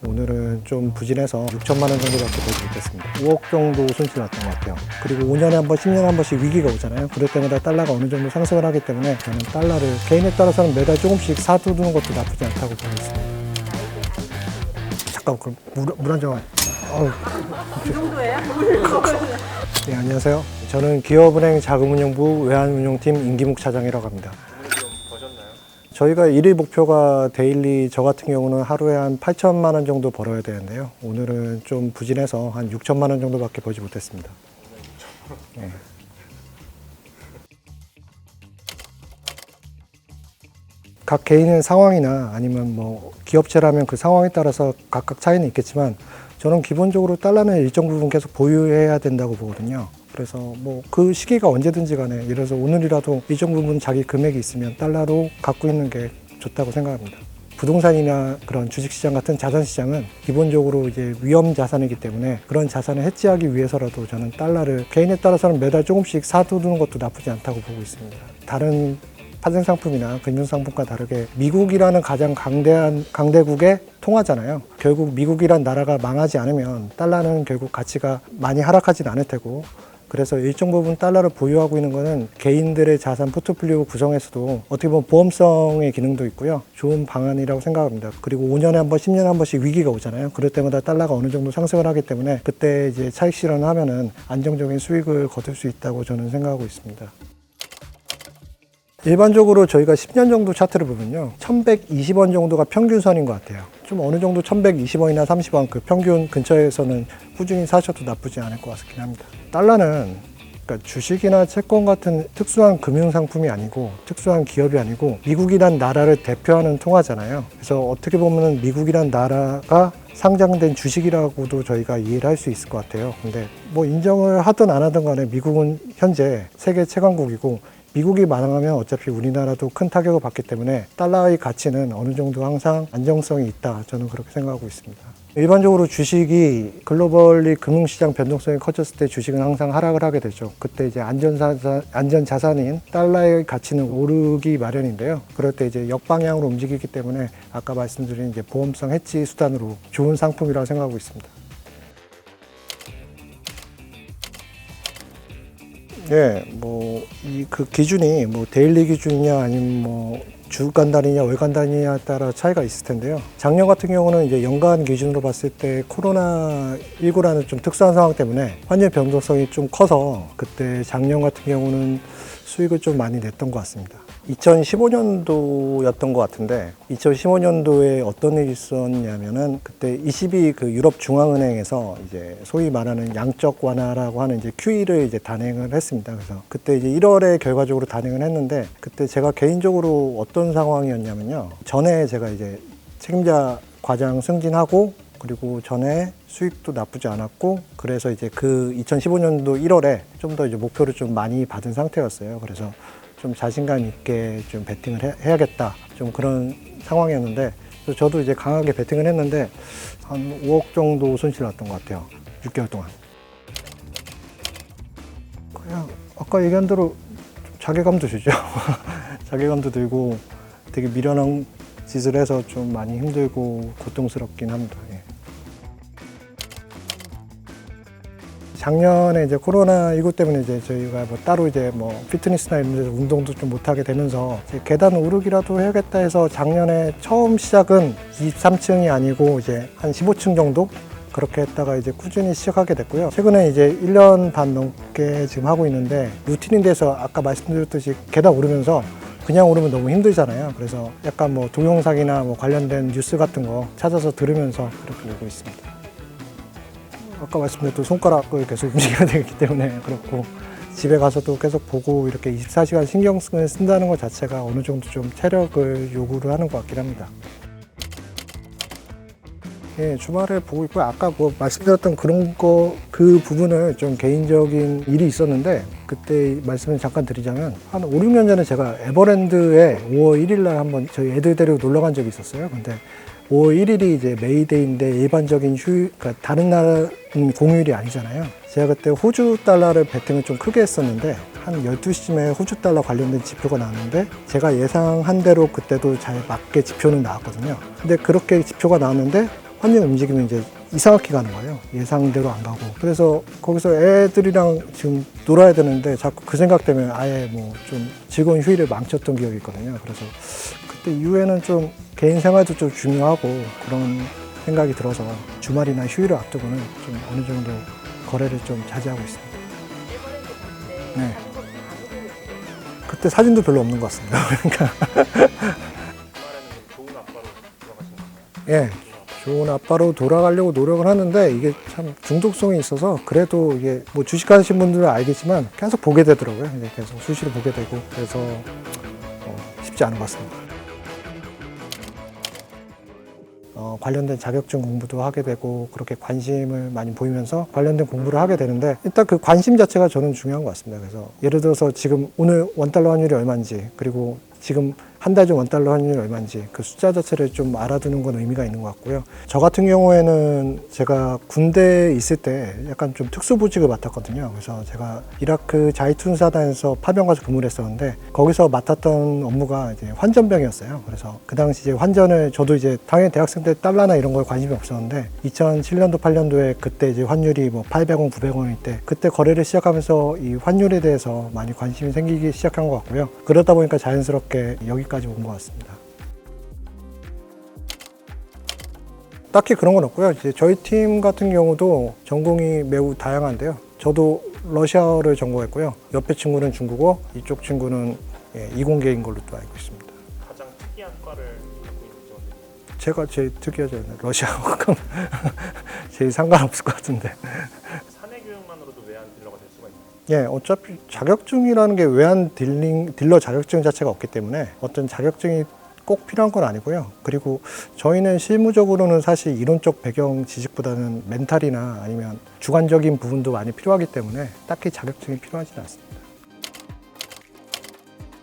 오늘은 좀 부진해서 6천만 원 정도밖에 벌지 못했습니다. 5억 정도 손실 났던 것 같아요. 그리고 5년에 한 번, 10년에 한 번씩 위기가 오잖아요. 그럴 때마다 달러가 어느 정도 상승을 하기 때문에 저는 달러를 개인에 따라서는 매달 조금씩 사두는 것도 나쁘지 않다고 보고 있습니다. 잠깐 그럼 물 한 잔. 그 정도예요? 네, 안녕하세요. 저는 기업은행 자금운용부 외환운용팀 임기묵 차장이라고 합니다. 저희가 1일 목표가 데일리 저 같은 경우는 하루에 한 8천만 원 정도 벌어야 되는데요. 오늘은 좀 부진해서 한 6천만 원 정도밖에 벌지 못했습니다. 네. 각 개인의 상황이나 아니면 뭐 기업체라면 그 상황에 따라서 각각 차이는 있겠지만 저는 기본적으로 달러는 일정 부분 계속 보유해야 된다고 보거든요. 그래서 뭐 그 시기가 언제든지 간에 예를 들어서 오늘이라도 일정 부분 자기 금액이 있으면 달러로 갖고 있는 게 좋다고 생각합니다. 부동산이나 그런 주식시장 같은 자산시장은 기본적으로 이제 위험 자산이기 때문에 그런 자산을 해지하기 위해서라도 저는 달러를 개인에 따라서는 매달 조금씩 사두는 것도 나쁘지 않다고 보고 있습니다. 다른 파생상품이나 금융상품과 다르게 미국이라는 가장 강대한 강대국의 통화잖아요. 결국 미국이란 나라가 망하지 않으면 달러는 결국 가치가 많이 하락하진 않을 테고, 그래서 일정 부분 달러를 보유하고 있는 것은 개인들의 자산 포트폴리오 구성에서도 어떻게 보면 보험성의 기능도 있고요. 좋은 방안이라고 생각합니다. 그리고 5년에 한 번, 10년에 한 번씩 위기가 오잖아요. 그럴 때마다 달러가 어느 정도 상승을 하기 때문에 그때 이제 차익 실현을 하면은 안정적인 수익을 거둘 수 있다고 저는 생각하고 있습니다. 일반적으로 저희가 10년 정도 차트를 보면요, 1120원 정도가 평균선인 것 같아요. 좀 어느 정도 1120원이나 30원 그 평균 근처에서는 꾸준히 사셔도 나쁘지 않을 것 같긴 합니다. 달러는 그러니까 주식이나 채권 같은 특수한 금융상품이 아니고 특수한 기업이 아니고 미국이란 나라를 대표하는 통화잖아요. 그래서 어떻게 보면 미국이란 나라가 상장된 주식이라고도 저희가 이해를 할 수 있을 것 같아요. 근데 뭐 인정을 하든 안 하든 간에 미국은 현재 세계 최강국이고 미국이 망하면 어차피 우리나라도 큰 타격을 받기 때문에 달러의 가치는 어느 정도 항상 안정성이 있다, 저는 그렇게 생각하고 있습니다. 일반적으로 주식이 글로벌리 금융시장 변동성이 커졌을 때 주식은 항상 하락을 하게 되죠. 그때 이제 안전자산인 달러의 가치는 오르기 마련인데요. 그럴 때 이제 역방향으로 움직이기 때문에 아까 말씀드린 이제 보험성 해지 수단으로 좋은 상품이라고 생각하고 있습니다. 예, 뭐, 그 기준이 뭐 데일리 기준이냐 아니면 뭐 주 단위냐 월 단위냐에 따라 차이가 있을 텐데요. 작년 같은 경우는 이제 연간 기준으로 봤을 때 코로나19라는 좀 특수한 상황 때문에 환율 변동성이 좀 커서 그때 작년 같은 경우는 수익을 좀 많이 냈던 것 같습니다. 2015년도였던 것 같은데 2015년도에 어떤 일이 있었냐면은 그때 ECB 그 유럽 중앙은행에서 이제 소위 말하는 양적 완화라고 하는 이제 QE를 이제 단행을 했습니다. 그래서 그때 이제 1월에 결과적으로 단행을 했는데 그때 제가 개인적으로 어떤 상황이었냐면요. 전에 제가 이제 책임자 과장 승진하고 그리고 전에 수익도 나쁘지 않았고 그래서 이제 그 2015년도 1월에 좀 더 이제 목표를 좀 많이 받은 상태였어요. 그래서 좀 자신감 있게 좀 베팅을 해야겠다, 좀 그런 상황이었는데 저도 이제 강하게 베팅을 했는데 한 5억 정도 손실 났던 것 같아요. 6개월 동안. 그냥 아까 얘기한 대로 자괴감도 주죠. 자괴감도 들고 되게 미련한 짓을 해서 좀 많이 힘들고 고통스럽긴 합니다. 예. 작년에 이제 코로나19 때문에 이제 저희가 뭐 따로 이제 뭐 피트니스나 이런 데서 운동도 좀 못하게 되면서 계단 오르기라도 해야겠다 해서 작년에 처음 시작은 23층이 아니고 이제 한 15층 정도 그렇게 했다가 이제 꾸준히 시작하게 됐고요. 최근에 이제 1년 반 넘게 지금 하고 있는데 루틴인 데서 아까 말씀드렸듯이 계단 오르면서 그냥 오르면 너무 힘들잖아요. 그래서 약간 뭐 동영상이나 뭐 관련된 뉴스 같은 거 찾아서 들으면서 그렇게 오고 있습니다. 아까 말씀드렸던 손가락을 계속 움직여야 되기 때문에 그렇고 집에 가서도 계속 보고 이렇게 24시간 신경을 쓴다는 것 자체가 어느 정도 좀 체력을 요구를 하는 것 같긴 합니다. 예, 주말에 보고 있고 아까 뭐 말씀드렸던 그런 거 그 부분을 좀 개인적인 일이 있었는데 그때 말씀을 잠깐 드리자면 한 5, 6년 전에 제가 에버랜드에 5월 1일 날 한번 저희 애들 데리고 놀러 간 적이 있었어요. 근데 5월 1일이 이제 메이데이인데 일반적인 그러니까 다른 나라 공휴일이 아니잖아요. 제가 그때 호주 달러를 베팅을 좀 크게 했었는데 한 12시쯤에 호주 달러 관련된 지표가 나왔는데 제가 예상한 대로 그때도 잘 맞게 지표는 나왔거든요. 근데 그렇게 지표가 나왔는데 환율 움직이면 이제 이상하게 가는 거예요. 예상대로 안 가고. 그래서 거기서 애들이랑 지금 놀아야 되는데 자꾸 그 생각 때문에 아예 뭐 좀 즐거운 휴일을 망쳤던 기억이 있거든요. 그래서 그때 이후에는 좀 개인 생활도 좀 중요하고 그런 생각이 들어서 주말이나 휴일을 앞두고는 좀 어느 정도 거래를 좀 자제하고 있습니다. 네. 그때 사진도 별로 없는 것 같습니다. 그러니까 좋은 아빠로 돌아가신 건가요? 예, 좋은 아빠로 돌아가려고 노력을 하는데 이게 참 중독성이 있어서 그래도 이게 뭐 주식하시는 분들은 알겠지만 계속 보게 되더라고요. 이제 계속 수시로 보게 되고 그래서 쉽지 않은 것 같습니다. 관련된 자격증 공부도 하게 되고 그렇게 관심을 많이 보이면서 관련된 공부를 하게 되는데 일단 그 관심 자체가 저는 중요한 것 같습니다. 그래서 예를 들어서 지금 오늘 원달러 환율이 얼마인지 그리고 지금 한 달 전 원달러 환율이 얼마인지 그 숫자 자체를 좀 알아두는 건 의미가 있는 것 같고요. 저 같은 경우에는 제가 군대에 있을 때 약간 좀 특수보직을 맡았거든요. 그래서 제가 이라크 자이툰사단에서 파병 가서 근무를 했었는데 거기서 맡았던 업무가 이제 환전병이었어요. 그래서 그 당시 이제 환전을 저도 이제 당연히 대학생 때 달러나 이런 거에 관심이 없었는데 2007년도 8년도에 그때 이제 환율이 뭐 800원, 900원일 때 그때 거래를 시작하면서 이 환율에 대해서 많이 관심이 생기기 시작한 것 같고요. 그러다 보니까 자연스럽게 여기까지 온 것 같습니다. 딱히 그런 건 없고요. 이제 저희 팀 같은 경우도 전공이 매우 다양한데요. 저도 러시아어를 전공했고요. 옆에 친구는 중국어, 이쪽 친구는 이공계인 걸로 또 알고 있습니다. 가장 특이한 과를 갖고 있는 직원들. 제가 제일 특이하죠. 러시아어가 제일 상관없을 것 같은데. 사내 교육만으로도 외환 딜러가 될 수가 있나요? 예, 어차피 자격증이라는 게 외환 딜러 자격증 자체가 없기 때문에 어떤 자격증이 꼭 필요한 건 아니고요. 그리고 저희는 실무적으로는 사실 이론적 배경 지식보다는 멘탈이나 아니면 주관적인 부분도 많이 필요하기 때문에 딱히 자격증이 필요하지는 않습니다.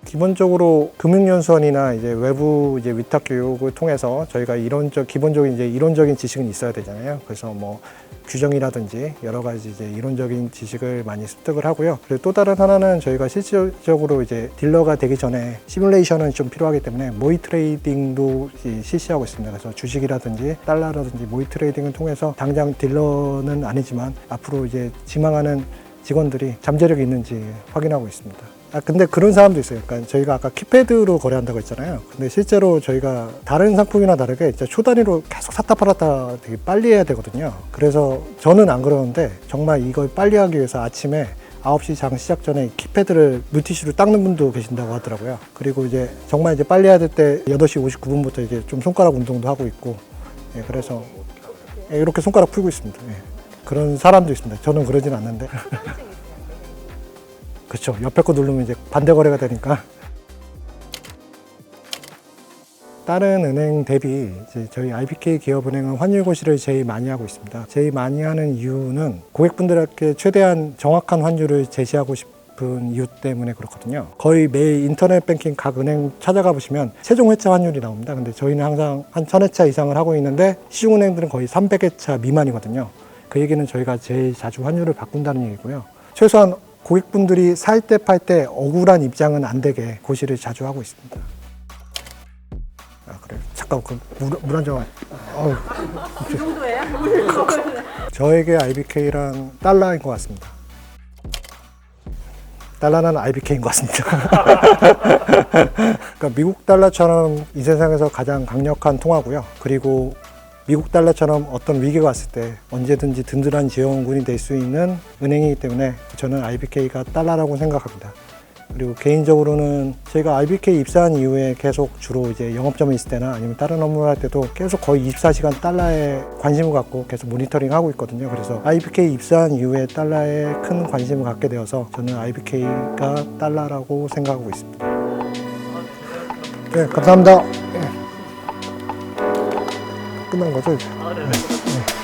기본적으로 금융연수원이나 이제 외부 이제 위탁 교육을 통해서 저희가 기본적인 이제 이론적인 지식은 있어야 되잖아요. 그래서 뭐 규정이라든지 여러 가지 이제 이론적인 지식을 많이 습득을 하고요. 그리고 또 다른 하나는 저희가 실질적으로 이제 딜러가 되기 전에 시뮬레이션은 좀 필요하기 때문에 모의 트레이딩도 실시하고 있습니다. 그래서 주식이라든지 달러라든지 모의 트레이딩을 통해서 당장 딜러는 아니지만 앞으로 이제 지망하는 직원들이 잠재력이 있는지 확인하고 있습니다. 근데 그런 사람도 있어요. 그러니까 저희가 아까 키패드로 거래한다고 했잖아요. 근데 실제로 저희가 다른 상품이나 다르게 진짜 초단위로 계속 샀다 팔았다 되게 빨리 해야 되거든요. 그래서 저는 안 그러는데 정말 이걸 빨리 하기 위해서 아침에 9시 장 시작 전에 키패드를 물티슈로 닦는 분도 계신다고 하더라고요. 그리고 이제 정말 이제 빨리 해야 될 때 8시 59분부터 이제 좀 손가락 운동도 하고 있고, 예, 그래서 이렇게 손가락 풀고 있습니다. 예. 그런 사람도 있습니다. 저는 그러진 않는데. 그렇죠. 옆에 거 누르면 이제 반대 거래가 되니까. 다른 은행 대비 이제 저희 IBK 기업은행은 환율 고시를 제일 많이 하고 있습니다. 제일 많이 하는 이유는 고객분들에게 최대한 정확한 환율을 제시하고 싶은 이유 때문에 그렇거든요. 거의 매일 인터넷 뱅킹 각 은행 찾아가 보시면 최종 회차 환율이 나옵니다. 근데 저희는 항상 한 1000회차 이상을 하고 있는데 시중은행들은 거의 300회차 미만이거든요. 그 얘기는 저희가 제일 자주 환율을 바꾼다는 얘기고요. 최소한 고객분들이 살 때 팔 때 억울한 입장은 안 되게 고시를 자주 하고 있습니다. 그래요. 잠깐 물 한 잔. 그 정도예요? 저에게 IBK란 달러인 것 같습니다. 달러는 IBK인 것 같습니다. 그러니까 미국 달러처럼 이 세상에서 가장 강력한 통화고요. 그리고 미국 달러처럼 어떤 위기가 왔을 때 언제든지 든든한 지원군이 될 수 있는 은행이기 때문에 저는 IBK가 달러라고 생각합니다. 그리고 개인적으로는 제가 IBK 입사한 이후에 계속 주로 이제 영업점에 있을 때나 아니면 다른 업무를 할 때도 계속 거의 24시간 달러에 관심을 갖고 계속 모니터링 하고 있거든요. 그래서 IBK 입사한 이후에 달러에 큰 관심을 갖게 되어서 저는 IBK가 달러라고 생각하고 있습니다. 네, 감사합니다. 끝난 거죠, 이제? 네.